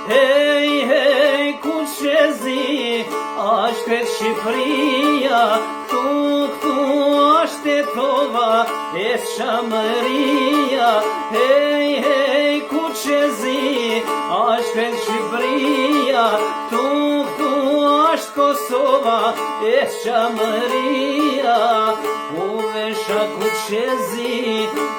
Hej, hej, ku që zi, ashtë kretë Shqipëria, këtu ashtë e tova, e Shamëria. Hej, hej, ku që zi, ashtë kretë Shqipëria, këtu ashtë Kosova, e Shamëria. U vesha ku që zi,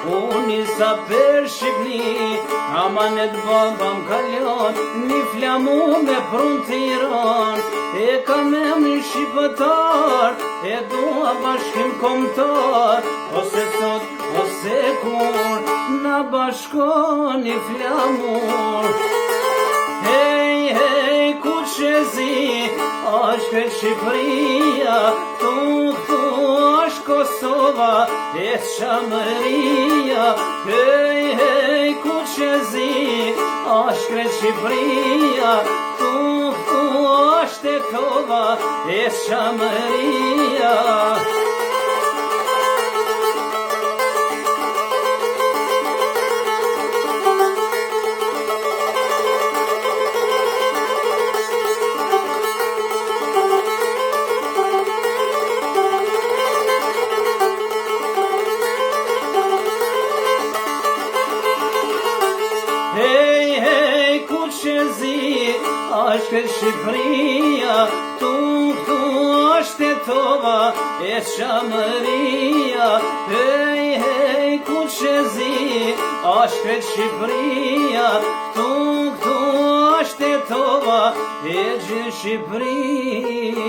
unë sa për Shqipni, amanet babam kalon, një flamu me prun Tiran. E kam emrin shqiptar, e dua bashkim kombëtar, ose sot, ose kur, na bashkon një flamur. Hej, hej, ku që zi, ashtë kretë Shqipëria, këtu ashtë Kosova, e Shamëria. Hej, hej, ku që zi, ashtë kretë Shqipëria, këtu ashtë e tova, e Shamëria. Hej, hej, ku që zi, ashtë kretë Shqipëria, këtu ashtë e tova, e Shamëria. Hej, hej, ku që zi, ashtë kretë Shqipëria, këtu ashtë e tova, e gjithë Shqipëria.